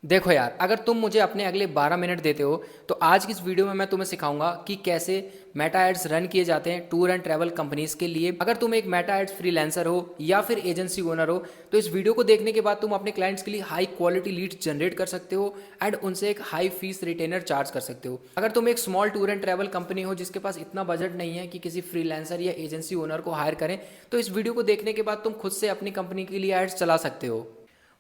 देखो यार, अगर तुम मुझे अपने अगले 12 मिनट देते हो तो आज की इस वीडियो में मैं तुम्हें सिखाऊंगा कि कैसे मेटा एड्स रन किए जाते हैं टूर एंड ट्रैवल कंपनीज के लिए। अगर तुम एक मेटा एड्स फ्रीलांसर हो या फिर एजेंसी ओनर हो तो इस वीडियो को देखने के बाद तुम अपने क्लाइंट्स के लिए हाई क्वालिटी लीड्स जनरेट कर सकते हो एंड उनसे एक हाई फीस रिटेनर चार्ज कर सकते हो। अगर तुम एक small tour and travel company हो जिसके पास इतना बजट नहीं है कि किसी फ्रीलांसर या एजेंसी ओनर को हायर करें, तो इस वीडियो को देखने के बाद तुम खुद से अपनी कंपनी के लिए एड्स चला सकते हो।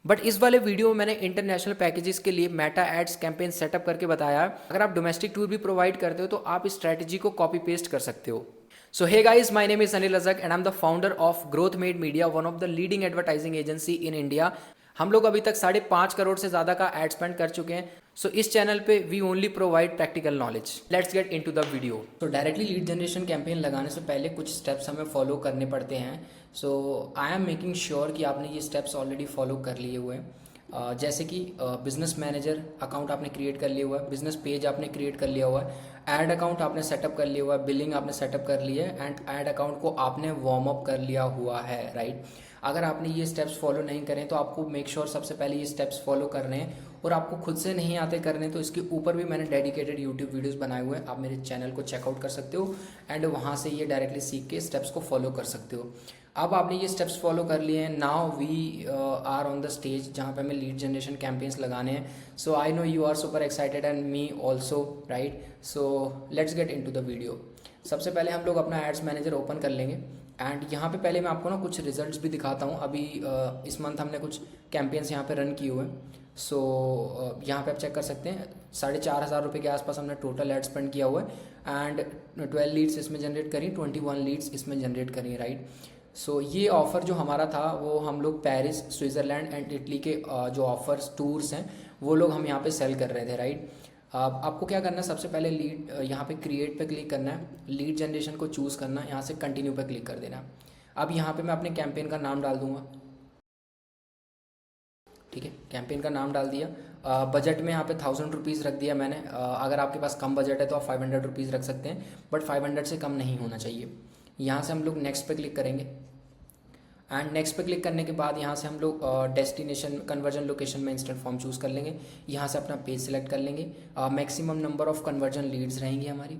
बट इस वाले वीडियो में मैंने इंटरनेशनल पैकेजेस के लिए मेटा एड्स कैंपेन सेटअप करके बताया है। अगर आप डोमेस्टिक टूर भी प्रोवाइड करते हो तो आप इस स्ट्रैटेजी को कॉपी पेस्ट कर सकते हो। So hey guys, my name is Anil Rajak and I am the founder of growth made media, one of the leading advertising agency in India. हम लोग अभी तक 5.5 करोड़ से ज़्यादा का एड स्पेंड कर चुके हैं। सो इस चैनल पे we only provide practical knowledge. Let's get into the video. तो डायरेक्टली लीड जनरेशन कैंपेन लगाने से पहले कुछ स्टेप्स हमें फॉलो करने पड़ते हैं। So I am making sure कि आपने ये स्टेप्स ऑलरेडी फॉलो कर लिए हुए हैं। जैसे कि बिजनेस मैनेजर अकाउंट आपने क्रिएट कर लिया हुआ है, बिजनेस पेज आपने क्रिएट कर लिया हुआ है, ऐड अकाउंट आपने सेटअप कर लिया हुआ है, बिलिंग आपने सेटअप कर लिया है एंड ऐड अकाउंट को आपने वार्म अप कर लिया हुआ है, राइट। अगर आपने ये स्टेप्स फॉलो नहीं करें तो आपको मेक श्योर सबसे पहले ये स्टेप्स फॉलो करने हैं। और आपको खुद से नहीं आते करने तो इसके ऊपर भी मैंने डेडिकेटेड यूट्यूब वीडियोस बनाए हुए हैं, आप मेरे चैनल को चेकआउट कर सकते हो एंड वहाँ से ये डायरेक्टली सीख के स्टेप्स को फॉलो कर सकते हो। अब आपने ये स्टेप्स फॉलो कर लिए हैं, now we are on the stage जहाँ पे हमें लीड जनरेशन कैंपेन्स लगाने हैं। So I know you are super excited and me also, right. So let's get into the video. सबसे पहले हम लोग अपना एड्स मैनेजर ओपन कर लेंगे एंड यहाँ पे पहले मैं आपको ना कुछ रिजल्ट्स भी दिखाता हूँ। अभी इस मंथ हमने कुछ कैंपेन्स यहाँ पे रन किए हुए हैं। सो यहाँ पे आप चेक कर सकते हैं, 4,500 रुपये के आसपास हमने टोटल एड स्पेंड किया हुआ है एंड 12 लीड्स इसमें जनरेट करी, 21 लीड्स इसमें जनरेट करी, राइट। सो ये ऑफ़र जो हमारा था वो हम लोग पेरिस, स्विट्ज़रलैंड एंड इटली के जो ऑफर्स टूर्स हैं वो लोग हम यहाँ पे सेल कर रहे थे, राइट। आपको क्या करना है, सबसे पहले लीड यहाँ पे क्रिएट पे क्लिक करना है, लीड जनरेशन को चूज़ करना है, यहाँ से कंटिन्यू पे क्लिक कर देना है। अब यहाँ पे मैं अपने कैंपेन का नाम डाल दूंगा, ठीक है। कैंपेन का नाम डाल दिया। बजट में यहाँ पे 1,000 रुपीज़ रख दिया मैंने। अगर आपके पास कम बजट है तो आप 500 रुपीज़ रख सकते हैं, बट 500 से कम नहीं होना चाहिए। यहाँ से हम लोग नेक्स्ट पे क्लिक करेंगे एंड नेक्स्ट पे क्लिक करने के बाद यहाँ से हम लोग डेस्टिनेशन कन्वर्जन लोकेशन में इंस्टेंट फॉर्म चूज़ कर लेंगे। यहाँ से अपना पेज सेलेक्ट कर लेंगे। Maximum number of conversion leads रहेंगी हमारी,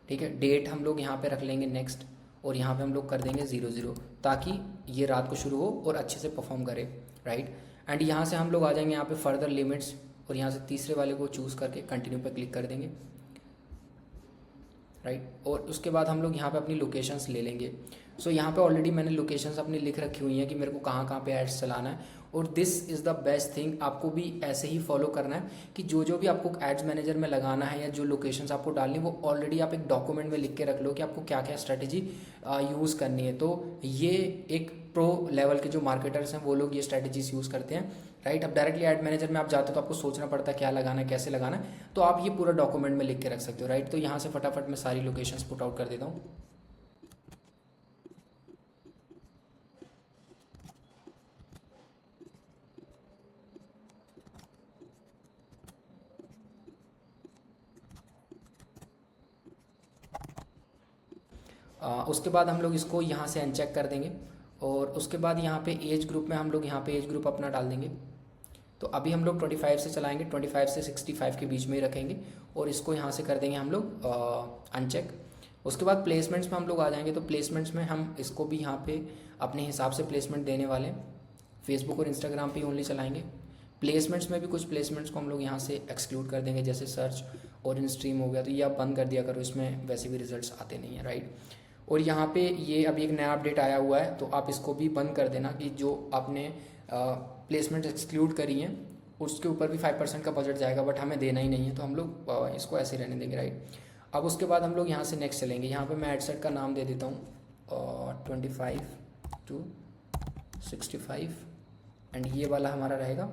ठीक है। डेट हम लोग यहाँ पे रख लेंगे नेक्स्ट, और यहाँ पे हम लोग कर देंगे 00, ताकि ये रात को शुरू हो और अच्छे से परफॉर्म करे, राइट। एंड यहाँ से हम लोग आ जाएंगे यहाँ पे फर्दर लिमिट्स, और यहाँ से तीसरे वाले को चूज़ करके कंटिन्यू पे क्लिक कर देंगे, राइट। और उसके बाद हम लोग यहाँ पे अपनी लोकेशंस ले लेंगे। सो यहाँ पे ऑलरेडी मैंने लोकेशंस अपनी लिख रखी हुई हैं कि मेरे को कहाँ कहाँ पे एड्स चलाना है। और this is the best thing, आपको भी ऐसे ही फॉलो करना है कि जो जो भी आपको एड्स मैनेजर में लगाना है या जो लोकेशंस आपको डालनी है वो ऑलरेडी आप एक डॉक्यूमेंट में लिख के रख लो कि आपको क्या क्या स्ट्रैटेजी यूज़ करनी है। तो ये एक प्रो लेवल के जो मार्केटर्स हैं वो लोग ये स्ट्रैटेजीज यूज़ करते हैं, राइट। अब डायरेक्टली एड मैनेजर में आप जाते हो तो आपको सोचना पड़ता है क्या लगाना है, कैसे लगाना है, तो आप ये पूरा डॉक्यूमेंट में लिख के रख सकते हो, राइट। तो यहाँ से फटाफट मैं सारी लोकेशंस पुट आउट कर देता हूँ। उसके बाद हम लोग इसको यहाँ से अनचेक कर देंगे, और उसके बाद यहाँ पे एज ग्रुप में हम लोग यहाँ पे एज ग्रुप अपना डाल देंगे। तो अभी हम लोग 25 से चलाएंगे, 25 से 65 के बीच में ही रखेंगे, और इसको यहाँ से कर देंगे हम लोग अनचेक। उसके बाद प्लेसमेंट्स में हम लोग आ जाएंगे, तो प्लेसमेंट्स में हम इसको भी यहाँ पे अपने हिसाब से प्लेसमेंट देने वाले हैं। फेसबुक और इंस्टाग्राम पे ओनली चलाएंगे। प्लेसमेंट्स में भी कुछ प्लेसमेंट्स को हम लोग यहाँ से एक्सक्लूड कर देंगे, जैसे सर्च और इन स्ट्रीम हो गया, तो ये आप बंद कर दिया करो, इसमें वैसे भी रिजल्ट्स आते नहीं हैं, राइट। और यहाँ पे ये अभी एक नया अपडेट आया हुआ है, तो आप इसको भी बंद कर देना कि जो आपने प्लेसमेंट एक्सक्लूड करी हैं उसके ऊपर भी 5% का बजट जाएगा, बट हमें देना ही नहीं है, तो हम लोग इसको ऐसे रहने देंगे, राइट। अब उसके बाद हम लोग यहाँ से नेक्स्ट चलेंगे। यहाँ पे मैं एडसेट का नाम दे देता हूँ 25 to 65, एंड ये वाला हमारा रहेगा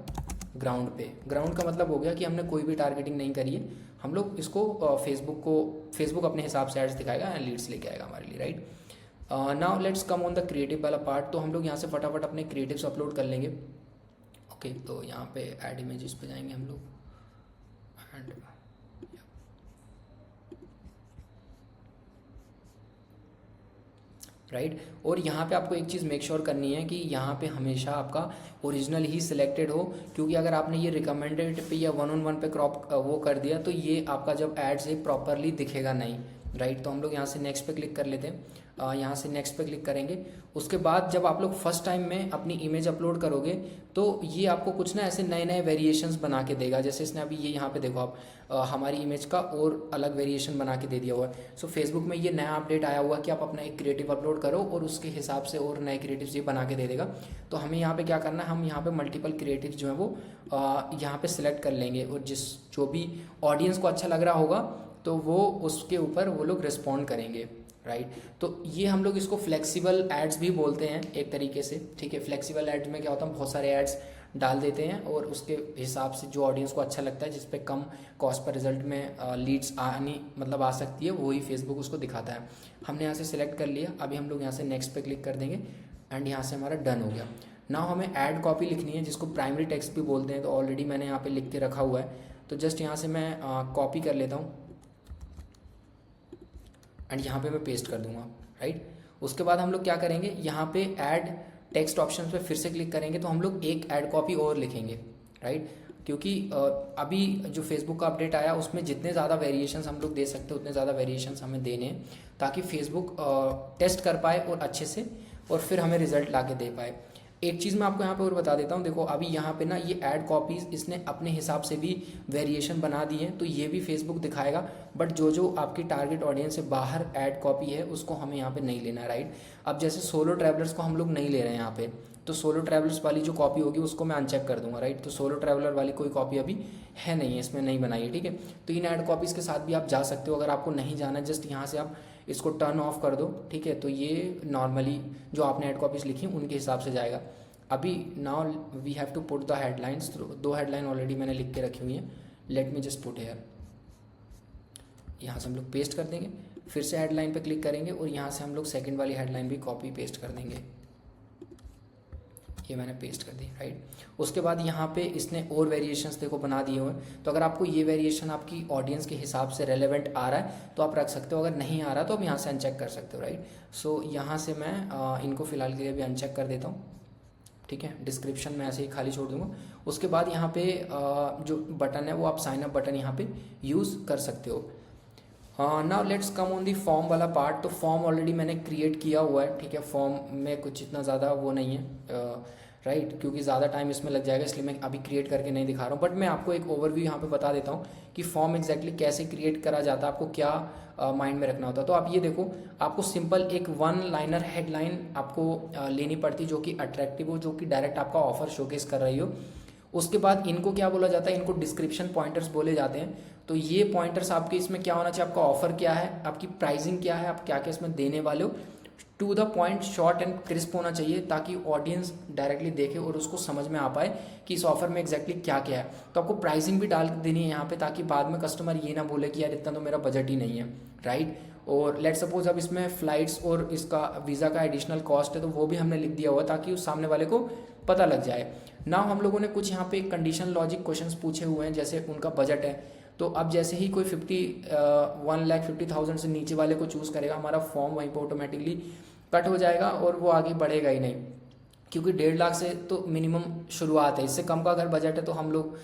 ग्राउंड पे। ग्राउंड का मतलब हो गया कि हमने कोई भी टारगेटिंग नहीं करी है, हम लोग इसको फेसबुक अपने हिसाब से एड्स दिखाएगा एंड लीड्स लेके आएगा हमारे लिए, right. Now let's come on the creative वाला पार्ट। तो हम लोग यहाँ से फटाफट अपने क्रिएटिव्स अपलोड कर लेंगे। ओके, तो यहाँ पे ऐड इमेजेस पे जाएंगे हम लोग एंड राइट। और यहाँ पे आपको एक चीज़ मेक श्योर करनी है कि यहाँ पे हमेशा आपका ओरिजिनल ही सिलेक्टेड हो, क्योंकि अगर आपने ये रिकमेंडेड पे या 1-on-1 पे क्रॉप वो कर दिया तो ये आपका जब एड्स है प्रॉपरली दिखेगा नहीं, राइट। तो हम लोग यहाँ से नेक्स्ट पे क्लिक कर लेते हैं, यहाँ से नेक्स्ट पे क्लिक करेंगे। उसके बाद जब आप लोग फर्स्ट टाइम में अपनी इमेज अपलोड करोगे तो ये आपको कुछ ना ऐसे नए नए वेरिएशंस बना के देगा। जैसे इसने अभी ये यहाँ पे देखो आप हमारी इमेज का और अलग वेरिएशन बना के दे दिया हुआ है। सो फेसबुक में ये नया अपडेट आया हुआ कि आप अपना एक क्रिएटिव अपलोड करो और उसके हिसाब से और नए क्रिएटिव्स ये बना के दे देगा। तो हमें यहाँ पे क्या करना है, हम यहाँ पे मल्टीपल क्रिएटिव जो है वो यहाँ पे सिलेक्ट कर लेंगे और जो भी ऑडियंस को अच्छा लग रहा होगा तो वो उसके ऊपर वो लोग रिस्पॉन्ड करेंगे, राइट। तो ये हम लोग इसको फ्लेक्सिबल एड्स भी बोलते हैं एक तरीके से, ठीक है। फ्लेक्सिबल एड्स में क्या होता है, बहुत सारे एड्स डाल देते हैं और उसके हिसाब से जो ऑडियंस को अच्छा लगता है, जिस पे कम कॉस्ट पर रिजल्ट में लीड्स आनी मतलब आ सकती है, वही फेसबुक उसको दिखाता है। हमने यहाँ से सिलेक्ट कर लिया। अभी हम लोग यहाँ से नेक्स्ट पे क्लिक कर देंगे एंड यहाँ से हमारा डन हो गया। नाउ हमें ऐड कॉपी लिखनी है, जिसको प्राइमरी टेक्स्ट भी बोलते हैं। तो ऑलरेडी मैंने यहाँ पे लिख के रखा हुआ है, तो जस्ट यहाँ से मैं कॉपी कर लेता हूँ एंड यहाँ पे मैं पेस्ट कर दूंगा, राइट। उसके बाद हम लोग क्या करेंगे, यहाँ पे ऐड टेक्स्ट ऑप्शन पे फिर से क्लिक करेंगे तो हम लोग एक ऐड कॉपी और लिखेंगे, राइट। क्योंकि अभी जो फेसबुक का अपडेट आया उसमें जितने ज़्यादा वेरिएशंस हम लोग दे सकते हैं उतने ज़्यादा वेरिएशंस हमें देने हैं, ताकि फेसबुक टेस्ट कर पाए और अच्छे से, और फिर हमें रिजल्ट ला के दे पाए। एक चीज़ मैं आपको यहाँ पे और बता देता हूँ, देखो अभी यहाँ पे ना ये ऐड कॉपीज़ इसने अपने हिसाब से भी वेरिएशन बना दी है, तो ये भी फेसबुक दिखाएगा। बट जो आपकी टारगेट ऑडियंस से बाहर ऐड कॉपी है उसको हमें यहाँ पे नहीं लेना, राइट। अब जैसे सोलो ट्रैवलर्स को हम लोग नहीं ले रहे हैं यहाँ पे, तो सोलो ट्रैवलर्स वाली जो कॉपी होगी उसको मैं अनचेक कर दूंगा, राइट। तो सोलो ट्रैवलर वाली कोई कॉपी अभी है नहीं है, इसमें नहीं बनाई है, ठीक है। तो इन ऐड कॉपीज़ के साथ भी आप जा सकते हो। अगर आपको नहीं जाना है, जस्ट यहाँ से आप इसको टर्न ऑफ कर दो, ठीक है। तो ये नॉर्मली जो आपने ऐड कॉपीज़ लिखी उनके हिसाब से जाएगा। अभी now we have to put the headlines. तो 2 हेडलाइन ऑलरेडी मैंने लिख के रखी हुई हैं। Let me just put here, यहाँ से हम लोग पेस्ट कर देंगे, फिर से हेडलाइन पे क्लिक करेंगे और यहाँ से हम लोग सेकंड वाली हेडलाइन भी कॉपी पेस्ट कर देंगे। ये मैंने पेस्ट कर दी, राइट। उसके बाद यहाँ पे इसने और वेरिएशंस देखो बना दिए हुए हैं। तो अगर आपको ये वेरिएशन आपकी ऑडियंस के हिसाब से रेलेवेंट आ रहा है तो आप रख सकते हो, अगर नहीं आ रहा तो आप यहाँ से अनचेक कर सकते हो, राइट। सो यहाँ से मैं इनको फिलहाल के लिए भी अनचेक कर देता हूँ, ठीक है। डिस्क्रिप्शन में ऐसे ही खाली छोड़ दूंगा। उसके बाद यहाँ पे जो बटन है वो आप साइन अप बटन यहाँ पे यूज़ कर सकते हो। Now let's come on the form वाला पार्ट। तो फॉर्म ऑलरेडी मैंने क्रिएट किया हुआ है, ठीक है। फॉर्म में कुछ इतना ज़्यादा वो नहीं है, राइट, क्योंकि ज़्यादा टाइम इसमें लग जाएगा, इसलिए मैं अभी क्रिएट करके नहीं दिखा रहा हूँ। बट मैं आपको एक ओवरव्यू यहाँ पे बता देता हूँ कि फॉर्म एग्जैक्टली कैसे क्रिएट करा जाता है, आपको क्या माइंड में रखना होता है। तो आप ये देखो, आपको सिंपल एक 1 लाइनर हेडलाइन आपको लेनी पड़ती जो कि अट्रैक्टिव हो, जो कि डायरेक्ट आपका ऑफर शोकेस कर रही हो। उसके बाद इनको क्या बोला जाता है, इनको डिस्क्रिप्शन पॉइंटर्स बोले जाते हैं। तो ये पॉइंटर्स आपके इसमें क्या होना चाहिए, आपका ऑफर क्या है, आपकी प्राइसिंग क्या है, आप क्या क्या इसमें देने वाले हो। To the point, short and crisp होना चाहिए, ताकि ऑडियंस डायरेक्टली देखे और उसको समझ में आ पाए कि इस ऑफर में एग्जैक्टली क्या क्या है। तो आपको प्राइसिंग भी डाल देनी है यहाँ पे, ताकि बाद में कस्टमर ये ना बोले कि यार इतना तो मेरा बजट ही नहीं है, राइट। और लेट सपोज अब इसमें फ्लाइट्स और इसका वीज़ा का एडिशनल कॉस्ट है, तो वो भी हमने लिख दिया हुआ ताकि उस सामने वाले को पता लग जाए। नाउ हम लोगों ने कुछ यहाँ पे कंडीशन लॉजिक क्वेश्चंस पूछे हुए हैं, जैसे उनका बजट है। तो अब जैसे ही कोई 1,50,000 से नीचे वाले को चूज़ करेगा, हमारा फॉर्म वहीं पर ऑटोमेटिकली कट हो जाएगा और वो आगे बढ़ेगा ही नहीं, क्योंकि 1.5 लाख से तो मिनिमम शुरुआत है। इससे कम का अगर बजट है तो हम लोग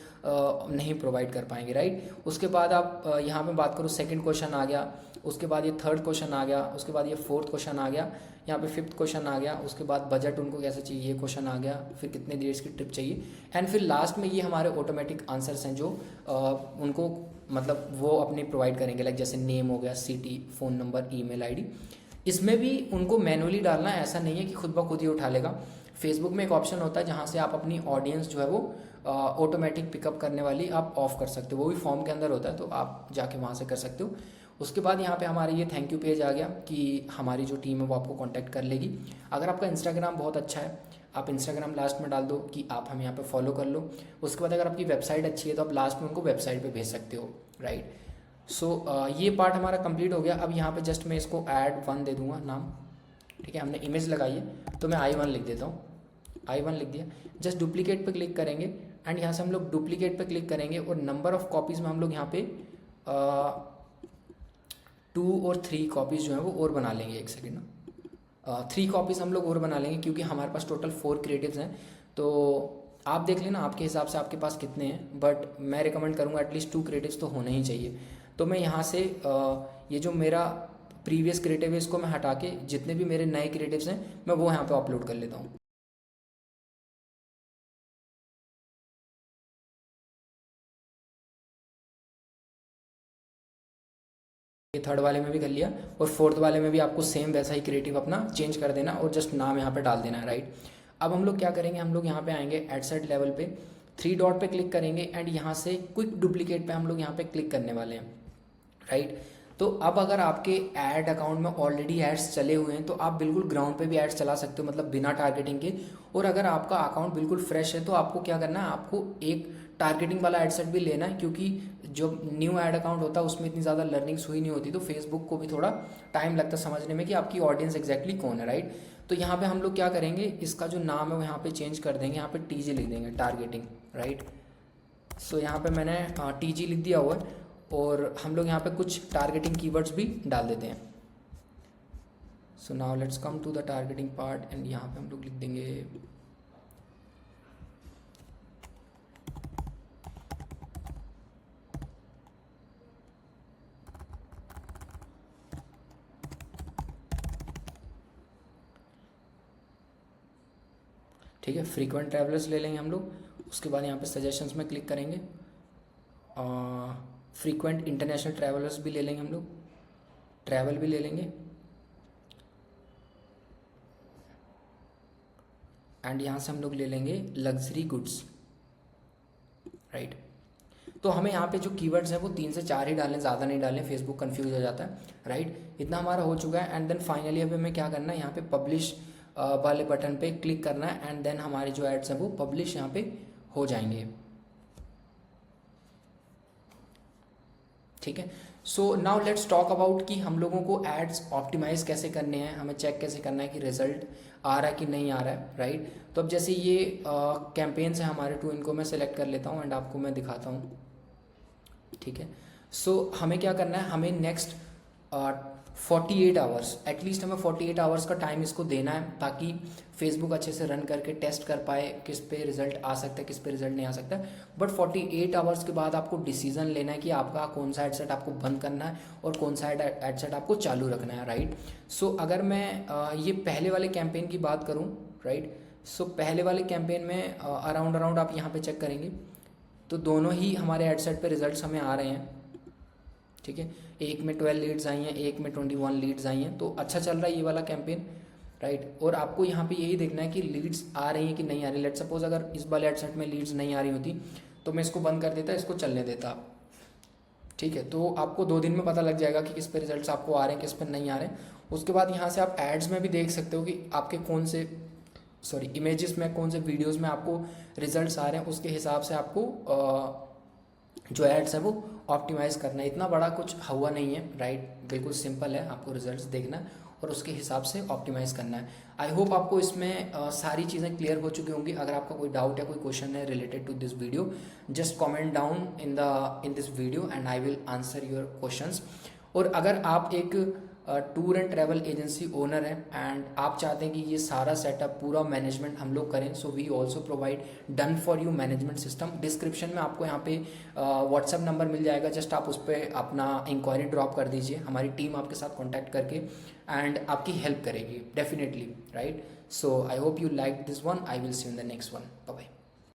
नहीं प्रोवाइड कर पाएंगे, राइट। उसके बाद आप यहाँ पे बात करो, सेकंड क्वेश्चन आ गया, उसके बाद ये थर्ड क्वेश्चन आ गया, उसके बाद ये फोर्थ क्वेश्चन आ गया, यहाँ पे फिफ्थ क्वेश्चन आ गया, उसके बाद बजट उनको कैसे चाहिए ये क्वेश्चन आ गया, फिर कितने डेज की ट्रिप चाहिए, एंड फिर लास्ट में ये हमारे ऑटोमेटिक आंसर्स हैं जो उनको मतलब वो अपने प्रोवाइड करेंगे। लाइक जैसे नेम हो गया, city, phone number, email ID. इसमें भी उनको मैनुअली डालना है, ऐसा नहीं है कि खुद ब खुद ही उठा लेगा। फेसबुक में एक ऑप्शन होता है जहाँ से आप अपनी ऑडियंस जो है वो ऑटोमेटिक पिकअप करने वाली आप ऑफ कर सकते हो, वो भी फॉर्म के अंदर होता है, तो आप जाके वहाँ से कर सकते हो। उसके बाद यहाँ पे हमारे ये थैंक यू पेज आ गया कि हमारी जो टीम है वो आपको कांटेक्ट कर लेगी। अगर आपका इंस्टाग्राम बहुत अच्छा है, आप इंस्टाग्राम लास्ट में डाल दो कि आप हमें यहाँ पे फॉलो कर लो। उसके बाद अगर आपकी वेबसाइट अच्छी है तो आप लास्ट में उनको वेबसाइट पे भेज सकते हो, राइट। सो ये पार्ट हमारा कंप्लीट हो गया। अब यहाँ पे जस्ट मैं इसको add1 दे दूंगा नाम, ठीक है। हमने इमेज लगाई है तो मैं I1 लिख देता हूँ, I1 लिख दिया। जस्ट डुप्लीकेट पे क्लिक करेंगे एंड यहाँ से हम लोग डुप्लीकेट पे क्लिक करेंगे और नंबर ऑफ कॉपीज़ में हम लोग यहाँ पे 2 और 3 कॉपीज़ जो है वो और बना लेंगे। एक सेकेंड ना, 3 कॉपीज़ हम लोग और बना लेंगे, क्योंकि हमारे पास टोटल 4 क्रिएटिव्स हैं। तो आप देख लेना आपके हिसाब से आपके पास कितने हैं, बट मैं रिकमेंड करूँगा एटलीस्ट 2 क्रिएटिव्स तो होने ही चाहिए। तो मैं यहाँ से ये जो मेरा प्रीवियस क्रिएटिव है इसको मैं हटा के जितने भी मेरे नए क्रिएटिव्स हैं मैं वो यहाँ पे अपलोड कर लेता हूँ। ये थर्ड वाले में भी कर लिया, और फोर्थ वाले में भी आपको सेम वैसा ही क्रिएटिव अपना चेंज कर देना और जस्ट नाम यहाँ पे डाल देना है, राइट। अब हम लोग क्या करेंगे, हम लोग यहाँ पे आएंगे एड सेट लेवल पे, 3 डॉट पे क्लिक करेंगे एंड यहाँ से क्विक डुप्लीकेट पे हम लोग यहाँ पे क्लिक करने वाले हैं, राइट। तो अब अगर आपके ऐड अकाउंट में ऑलरेडी एड्स चले हुए हैं तो आप बिल्कुल ग्राउंड पे भी एड्स चला सकते हो, मतलब बिना टारगेटिंग के। और अगर आपका अकाउंट बिल्कुल फ्रेश है तो आपको क्या करना है, आपको एक टारगेटिंग वाला एड सेट भी लेना है, क्योंकि जो न्यू ऐड अकाउंट होता है उसमें इतनी ज़्यादा लर्निंग्स हुई नहीं होती, तो फेसबुक को भी थोड़ा टाइम लगता है समझने में कि आपकी ऑडियंस एग्जैक्टली कौन है, राइट। तो यहाँ पे हम लोग क्या करेंगे, इसका जो नाम है वो यहाँ पे चेंज कर देंगे, यहाँ पे टीजी लिख देंगे, टारगेटिंग, राइट। सो यहाँ पे मैंने टीजी लिख दिया हुआ है, और हम लोग यहाँ पे कुछ टारगेटिंग कीवर्ड्स भी डाल देते हैं। So now let's come to the targeting part and यहाँ पे हम लोग लिख देंगे ठीक है, फ्रीक्वेंट ट्रैवलर्स ले लेंगे हम लोग। उसके बाद यहाँ पे सजेशंस में क्लिक करेंगे, फ्रीक्वेंट इंटरनेशनल ट्रैवलर्स भी ले लेंगे हम लोग, ट्रैवल भी ले लेंगे, एंड यहाँ से हम लोग ले लेंगे लग्जरी गुड्स, राइट। तो हमें यहाँ पे जो कीवर्ड्स हैं वो 3 से 4 ही डालें, ज़्यादा नहीं डालें, फेसबुक कंफ्यूज हो जाता है, राइट। इतना हमारा हो चुका है, एंड देन फाइनली अभी हमें क्या करना है, यहाँ पे पब्लिश वाले बटन पे क्लिक करना है, एंड देन हमारे जो एड्स हैं वो पब्लिश यहाँ पे हो जाएंगे, ठीक है। सो नाउ लेट्स टॉक अबाउट कि हम लोगों को एड्स ऑप्टिमाइज कैसे करने हैं, हमें चेक कैसे करना है कि रिजल्ट आ रहा है कि नहीं आ रहा है, राइट। तो अब जैसे ये कैंपेन्स हैं हमारे 2, इनको मैं सेलेक्ट कर लेता हूँ एंड आपको मैं दिखाता हूँ, ठीक है। सो हमें क्या करना है, हमें नेक्स्ट 48 आवर्स, एटलीस्ट हमें 48 आवर्स का टाइम इसको देना है, ताकि फेसबुक अच्छे से रन करके टेस्ट कर पाए किस पे रिजल्ट आ सकता है, किस पे रिजल्ट नहीं आ सकता। बट 48 आवर्स के बाद आपको डिसीजन लेना है कि आपका कौन सा एडसेट आपको बंद करना है और कौन सा एडसेट आपको चालू रखना है, राइट। सो अगर मैं ये पहले वाले कैंपेन की बात करूँ, राइट। सो पहले वाले कैंपेन में अराउंड आप यहाँ पे चेक करेंगे तो दोनों ही हमारे एडसेट पे रिजल्ट्स हमें आ रहे हैं, ठीक है। एक में 12 लीड्स आई हैं, एक में 21 लीड्स आई हैं, तो अच्छा चल रहा है ये वाला कैंपेन, राइट। और आपको यहाँ पे यही देखना है कि लीड्स आ रही हैं कि नहीं आ रही। लेट सपोज अगर इस वाले एडसेट में लीड्स नहीं आ रही होती तो मैं इसको बंद कर देता, इसको चलने देता, ठीक है। तो आपको 2 दिन में पता लग जाएगा कि किस पे रिजल्ट्स आपको आ रहे हैं, किस पे नहीं आ रहे हैं। उसके बाद यहाँ से आप एड्स में भी देख सकते हो कि आपके कौन से इमेजेस में, कौन से वीडियोज़ में आपको रिजल्ट्स आ रहे हैं, उसके हिसाब से आपको जो एड्स है वो ऑप्टिमाइज करना है। इतना बड़ा कुछ हुआ नहीं है, राइट। बिल्कुल सिंपल है, आपको रिजल्ट्स देखना और उसके हिसाब से ऑप्टिमाइज करना है। आई होप आपको इसमें सारी चीज़ें क्लियर हो चुकी होंगी। अगर आपका कोई डाउट है, कोई क्वेश्चन है related to this video, just comment down in this video and I will answer your questions. और अगर आप एक tour and travel agency owner है एंड आप चाहते हैं कि ये सारा सेटअप पूरा मैनेजमेंट हम लोग करें, so we also provide done for you management system. Description में आपको यहाँ पे व्हाट्सएप नंबर मिल जाएगा, जस्ट आप उस पर अपना इंक्वायरी ड्रॉप कर दीजिए, हमारी टीम आपके साथ कॉन्टैक्ट करके एंड आपकी हेल्प करेगी definitely, right. So I hope you like this one, I will see you in the next one, bye bye.